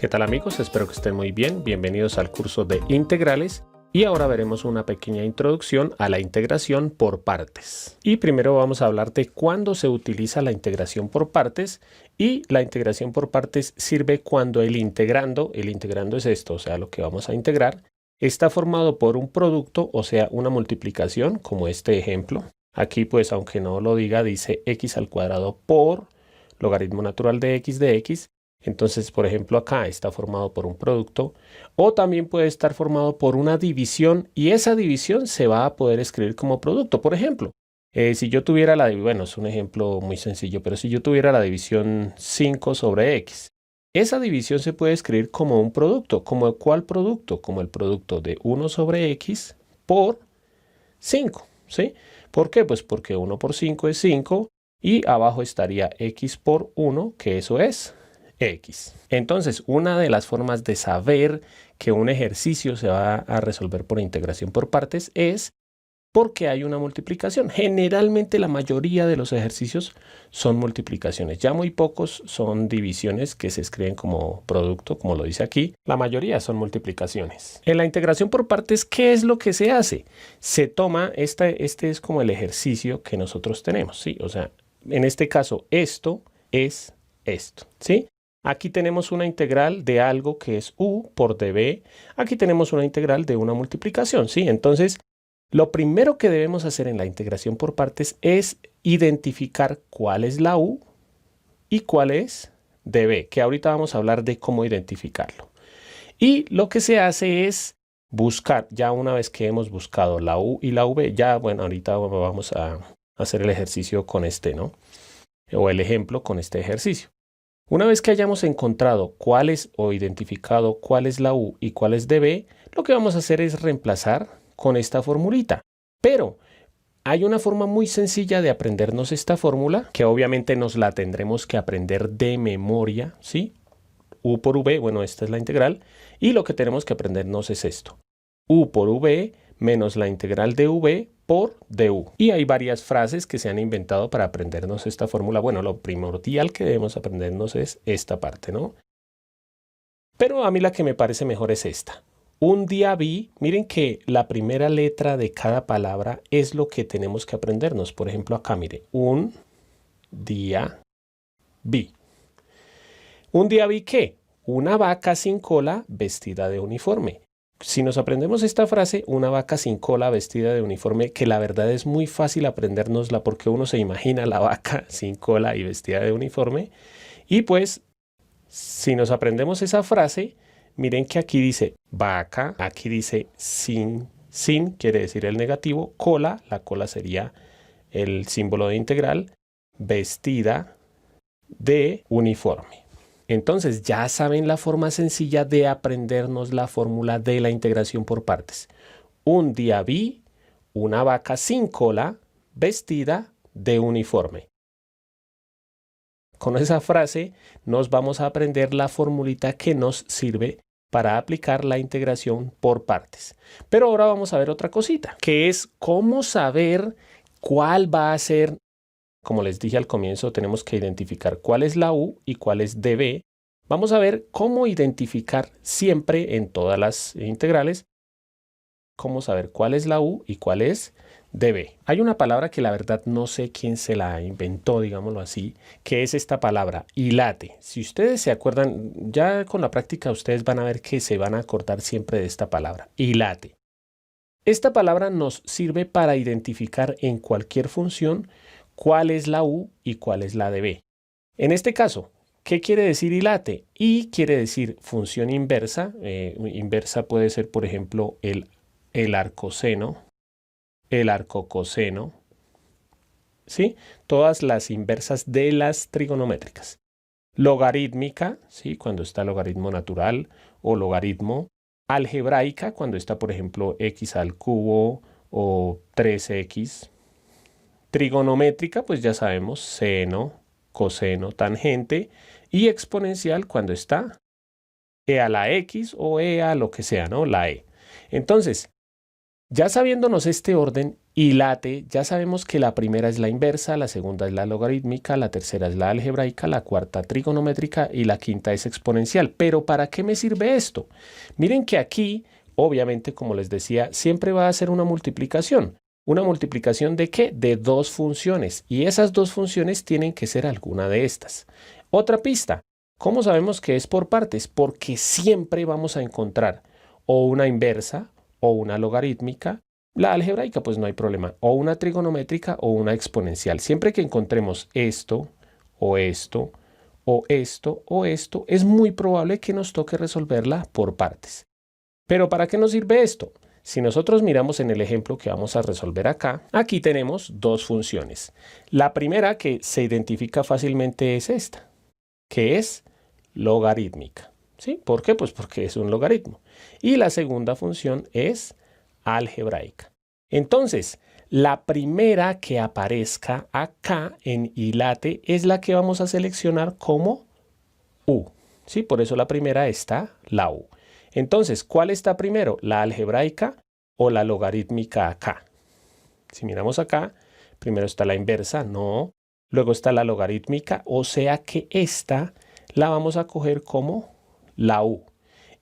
¿Qué tal amigos? Espero que estén muy bien. Bienvenidos al curso de integrales y ahora veremos una pequeña introducción a la integración por partes. Y primero vamos a hablar de cuándo se utiliza la integración por partes, y la integración por partes sirve cuando el integrando es esto, o sea, lo que vamos a integrar, está formado por un producto, o sea, una multiplicación, como este ejemplo. Aquí pues, aunque no lo diga, dice x al cuadrado por logaritmo natural de x. Entonces, por ejemplo, acá está formado por un producto, o también puede estar formado por una división, y esa división se va a poder escribir como producto. Por ejemplo, si yo tuviera bueno, es un ejemplo muy sencillo, pero si yo tuviera la división 5 sobre x, esa división se puede escribir como un producto. ¿Como cuál producto? Como el producto de 1 sobre x por 5, ¿sí? ¿Por qué? Pues porque 1 por 5 es 5, y abajo estaría x por 1, que eso es x. Entonces, una de las formas de saber que un ejercicio se va a resolver por integración por partes es porque hay una multiplicación. Generalmente la mayoría de los ejercicios son multiplicaciones. Ya muy pocos son divisiones que se escriben como producto, como lo dice aquí. La mayoría son multiplicaciones. En la integración por partes, ¿qué es lo que se hace? Se toma, este es como el ejercicio que nosotros tenemos, ¿sí? O sea, en este caso, esto es esto, ¿sí? Aquí tenemos una integral de algo que es u por db. Aquí tenemos una integral de una multiplicación, ¿sí? Entonces, lo primero que debemos hacer en la integración por partes es identificar cuál es la u y cuál es db, que ahorita vamos a hablar de cómo identificarlo. Y lo que se hace es buscar, ya una vez que hemos buscado la u y la v, ya, bueno, ahorita vamos a hacer el ejercicio con este, ¿no? O el ejemplo con este ejercicio. Una vez que hayamos encontrado cuál es o identificado cuál es la u y cuál es db, lo que vamos a hacer es reemplazar con esta formulita. Pero hay una forma muy sencilla de aprendernos esta fórmula, que obviamente nos la tendremos que aprender de memoria, ¿sí? U por v, bueno, esta es la integral, y lo que tenemos que aprendernos es esto. U por v menos la integral de v por du. Y hay varias frases que se han inventado para aprendernos esta fórmula. Bueno, lo primordial que debemos aprendernos es esta parte, ¿no? Pero a mí la que me parece mejor es esta. Un día vi, miren que la primera letra de cada palabra es lo que tenemos que aprendernos. Por ejemplo, acá, mire, un día vi. Un día vi ¿qué? Una vaca sin cola vestida de uniforme. Si nos aprendemos esta frase, una vaca sin cola vestida de uniforme, que la verdad es muy fácil aprendérnosla porque uno se imagina la vaca sin cola y vestida de uniforme. Y pues, si nos aprendemos esa frase, miren que aquí dice vaca, aquí dice sin quiere decir el negativo, cola, la cola sería el símbolo de integral, vestida de uniforme. Entonces ya saben la forma sencilla de aprendernos la fórmula de la integración por partes. Un día vi una vaca sin cola vestida de uniforme. Con esa frase nos vamos a aprender la formulita que nos sirve para aplicar la integración por partes. Pero ahora vamos a ver otra cosita, que es cómo saber cuál va a ser. Como les dije al comienzo, tenemos que identificar cuál es la u y cuál es db. Vamos a ver cómo identificar siempre en todas las integrales, cómo saber cuál es la u y cuál es db. Hay una palabra que la verdad no sé quién se la inventó, digámoslo así, que es esta palabra, hilate. Si ustedes se acuerdan, ya con la práctica ustedes van a ver que se van a acordar siempre de esta palabra, hilate. Esta palabra nos sirve para identificar en cualquier función cuál es la u y cuál es la db. En este caso, ¿qué quiere decir hilate? Y quiere decir función inversa. Inversa puede ser, por ejemplo, el arcoseno, el arcocoseno, ¿sí? Todas las inversas de las trigonométricas. Logarítmica, ¿sí? Cuando está logaritmo natural o logaritmo. Algebraica, cuando está, por ejemplo, x al cubo o 3x. Trigonométrica, pues ya sabemos, seno, coseno, tangente. Y exponencial cuando está e a la x o e a lo que sea, ¿no? La e. Entonces, ya sabiéndonos este orden Y late, ya sabemos que la primera es la inversa, la segunda es la logarítmica, la tercera es la algebraica, la cuarta trigonométrica y la quinta es exponencial. Pero ¿para qué me sirve esto? Miren que aquí, obviamente, como les decía, siempre va a ser una multiplicación. ¿Una multiplicación de qué? De dos funciones. Y esas dos funciones tienen que ser alguna de estas. Otra pista. ¿Cómo sabemos que es por partes? Porque siempre vamos a encontrar o una inversa o una logarítmica. La algebraica, pues no hay problema. O una trigonométrica o una exponencial. Siempre que encontremos esto, o esto, o esto, o esto, es muy probable que nos toque resolverla por partes. Pero ¿para qué nos sirve esto? Si nosotros miramos en el ejemplo que vamos a resolver acá, aquí tenemos dos funciones. La primera que se identifica fácilmente es esta, que es logarítmica. ¿Sí? ¿Por qué? Pues porque es un logaritmo. Y la segunda función es algebraica. Entonces, la primera que aparezca acá en ILATE es la que vamos a seleccionar como U. ¿Sí? Por eso la primera está la U. Entonces, ¿cuál está primero? ¿La algebraica o la logarítmica acá? Si miramos acá, primero está la inversa, no. Luego está la logarítmica, o sea que esta la vamos a coger como la U.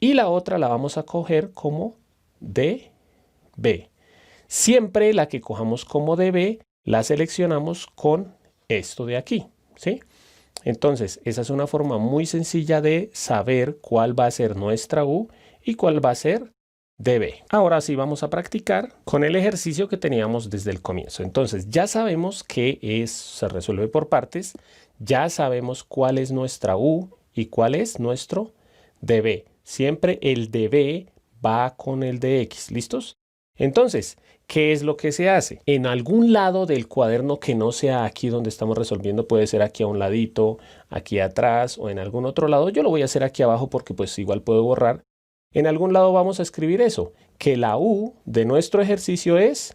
Y la otra la vamos a coger como DB. Siempre la que cojamos como DB la seleccionamos con esto de aquí, ¿sí? Entonces, esa es una forma muy sencilla de saber cuál va a ser nuestra U y cuál va a ser DB. Ahora sí vamos a practicar con el ejercicio que teníamos desde el comienzo. Entonces, ya sabemos que se resuelve por partes, ya sabemos cuál es nuestra U y cuál es nuestro DB. Siempre el DB va con el de X, ¿listos? Entonces, ¿qué es lo que se hace? En algún lado del cuaderno que no sea aquí donde estamos resolviendo, puede ser aquí a un ladito, aquí atrás o en algún otro lado. Yo lo voy a hacer aquí abajo porque pues igual puedo borrar. En algún lado vamos a escribir eso, que la U de nuestro ejercicio es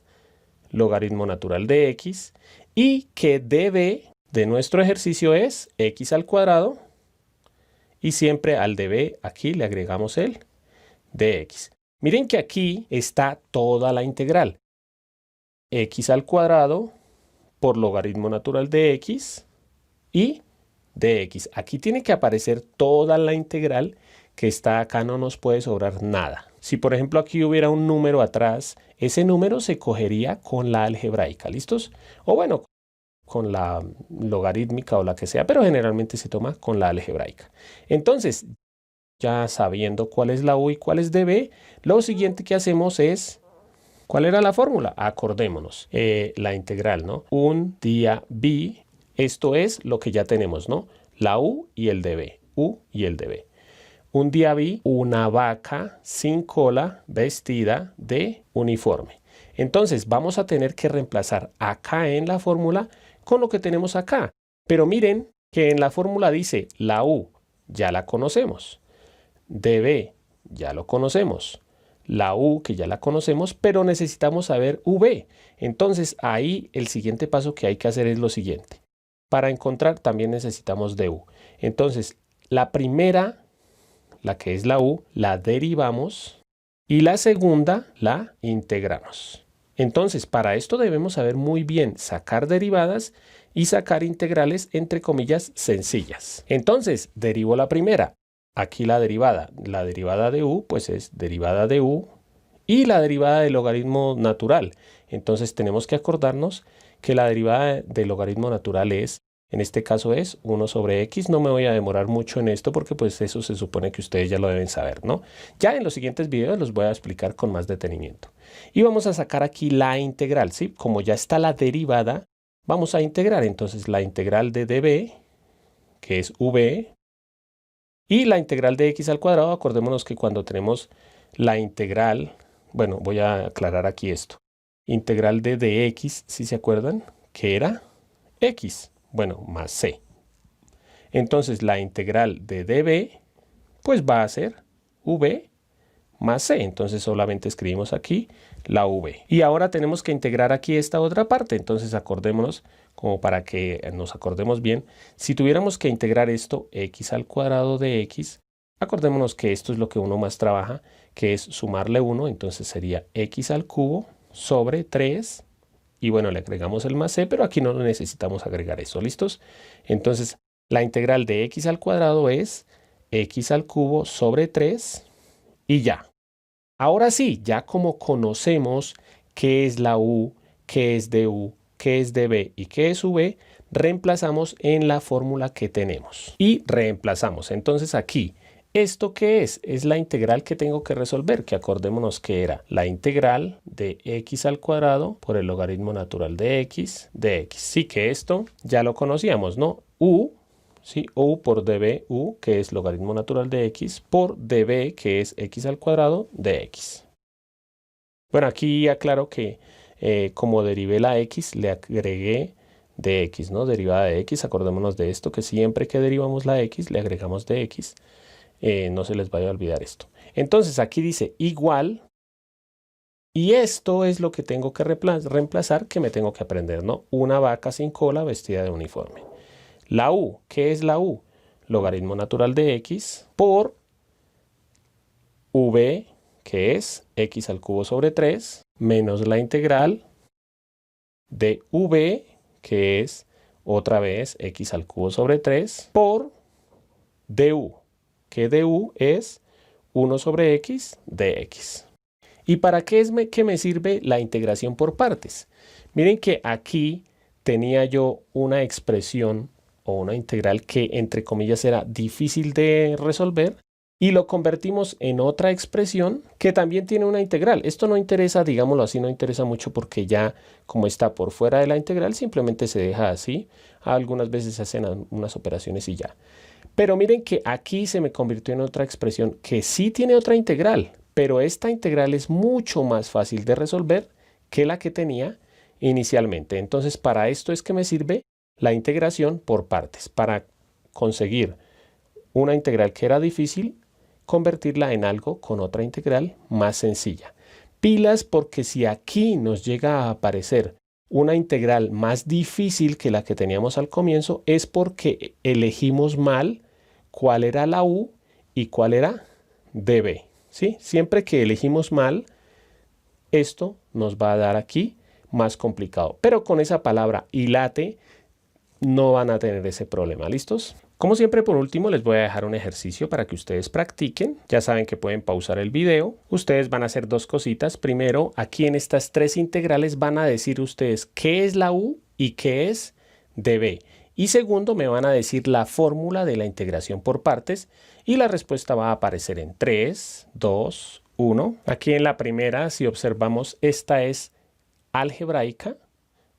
logaritmo natural de X y que DB de nuestro ejercicio es X al cuadrado y siempre al DB aquí le agregamos el dx. Miren que aquí está toda la integral. X al cuadrado por logaritmo natural de X y dx. Aquí tiene que aparecer toda la integral que está acá, no nos puede sobrar nada. Si por ejemplo aquí hubiera un número atrás, ese número se cogería con la algebraica, ¿listos? O bueno, con la logarítmica o la que sea, pero generalmente se toma con la algebraica. Entonces, ya sabiendo cuál es la U y cuál es DB, lo siguiente que hacemos es, ¿cuál era la fórmula? Acordémonos, la integral, ¿no? Un día B, esto es lo que ya tenemos, ¿no? La U y el DB, U y el DB. Un día vi una vaca sin cola vestida de uniforme. Entonces vamos a tener que reemplazar acá en la fórmula con lo que tenemos acá. Pero miren que en la fórmula dice la U, ya la conocemos. DB, ya lo conocemos. La U, que ya la conocemos, pero necesitamos saber V. Entonces ahí el siguiente paso que hay que hacer es lo siguiente. Para encontrar también necesitamos DU. Entonces la primera, la que es la U, la derivamos y la segunda la integramos. Entonces, para esto debemos saber muy bien sacar derivadas y sacar integrales entre comillas sencillas. Entonces, derivo la primera. Aquí la derivada de U, pues es derivada de U y la derivada del logaritmo natural. Entonces, tenemos que acordarnos que la derivada del logaritmo natural es, en este caso es 1 sobre X. No me voy a demorar mucho en esto porque pues eso se supone que ustedes ya lo deben saber, ¿no? Ya en los siguientes videos los voy a explicar con más detenimiento. Y vamos a sacar aquí la integral, ¿sí? Como ya está la derivada, vamos a integrar. Entonces la integral de dB, que es V, y la integral de X al cuadrado, acordémonos que cuando tenemos la integral, bueno, voy a aclarar aquí esto. Integral de dx, si se acuerdan, que era X. Bueno, más C. Entonces, la integral de dB, pues va a ser V más C. Entonces, solamente escribimos aquí la V. Y ahora tenemos que integrar aquí esta otra parte. Entonces, acordémonos, como para que nos acordemos bien, si tuviéramos que integrar esto, X al cuadrado de X, acordémonos que esto es lo que uno más trabaja, que es sumarle 1. Entonces, sería X al cubo sobre 3 y bueno, le agregamos el más c, pero aquí no necesitamos agregar eso, ¿listos? Entonces, la integral de x al cuadrado es x al cubo sobre 3 y ya. Ahora sí, ya como conocemos qué es la u, qué es du, qué es db y qué es v, reemplazamos en la fórmula que tenemos. Y reemplazamos. Entonces aquí, ¿esto qué es? Es la integral que tengo que resolver, que acordémonos que era la integral de x al cuadrado por el logaritmo natural de x. Sí que esto ya lo conocíamos, ¿no? U, ¿sí? U por db, u, que es logaritmo natural de x, por db, que es x al cuadrado de x. Bueno, aquí aclaro que como derivé la x, le agregué dx, ¿no? Derivada de x, acordémonos de esto, que siempre que derivamos la x, le agregamos dx. No se les vaya a olvidar esto. Entonces aquí dice igual, y esto es lo que tengo que reemplazar, que me tengo que aprender, ¿no? Una vaca sin cola vestida de uniforme. La u, ¿qué es la u? Logaritmo natural de x por v, que es x al cubo sobre 3, menos la integral de v, que es otra vez x al cubo sobre 3, por du, que du es 1 sobre x de x. ¿Y para qué es que me sirve la integración por partes? Miren que aquí tenía yo una expresión o una integral que entre comillas era difícil de resolver y lo convertimos en otra expresión que también tiene una integral. Esto no interesa, digámoslo así, no interesa mucho porque ya como está por fuera de la integral simplemente se deja así. Algunas veces se hacen unas operaciones y ya. Pero miren que aquí se me convirtió en otra expresión que sí tiene otra integral, pero esta integral es mucho más fácil de resolver que la que tenía inicialmente. Entonces, para esto es que me sirve la integración por partes, para conseguir una integral que era difícil, convertirla en algo con otra integral más sencilla. Pilas, porque si aquí nos llega a aparecer una integral más difícil que la que teníamos al comienzo, es porque elegimos mal cuál era la u y cuál era db. ¿Sí? Siempre que elegimos mal, esto nos va a dar aquí más complicado. Pero con esa palabra y late no van a tener ese problema. ¿Listos? Como siempre, por último, les voy a dejar un ejercicio para que ustedes practiquen. Ya saben que pueden pausar el video. Ustedes van a hacer dos cositas. Primero, aquí en estas tres integrales van a decir ustedes qué es la u y qué es db. Y segundo, me van a decir la fórmula de la integración por partes y la respuesta va a aparecer en 3, 2, 1. Aquí en la primera, si observamos, esta es algebraica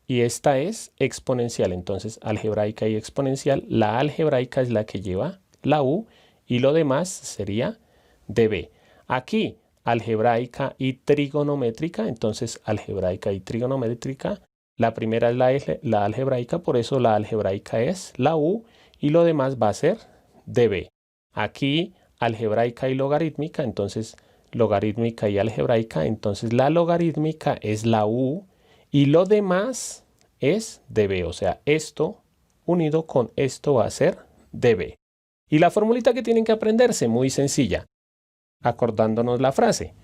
y esta es exponencial. Entonces, algebraica y exponencial. La algebraica es la que lleva la u y lo demás sería db. Aquí, algebraica y trigonométrica. Entonces, algebraica y trigonométrica. La primera es la algebraica, por eso la algebraica es la u y lo demás va a ser db. Aquí algebraica y logarítmica, entonces logarítmica y algebraica, entonces la logarítmica es la u y lo demás es db, o sea, esto unido con esto va a ser db. Y la formulita que tienen que aprenderse, muy sencilla, acordándonos la frase,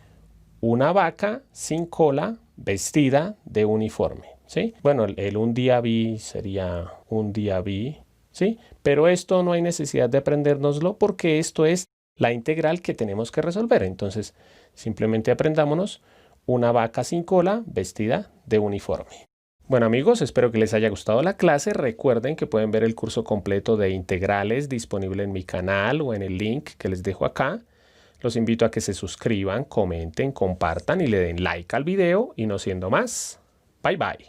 una vaca sin cola vestida de uniforme. ¿Sí? Bueno, el un día vi sería un día vi, ¿sí? Pero esto no hay necesidad de aprendérnoslo porque esto es la integral que tenemos que resolver. Entonces, simplemente aprendámonos una vaca sin cola vestida de uniforme. Bueno amigos, espero que les haya gustado la clase. Recuerden que pueden ver el curso completo de integrales disponible en mi canal o en el link que les dejo acá. Los invito a que se suscriban, comenten, compartan y le den like al video. Y no siendo más, bye bye.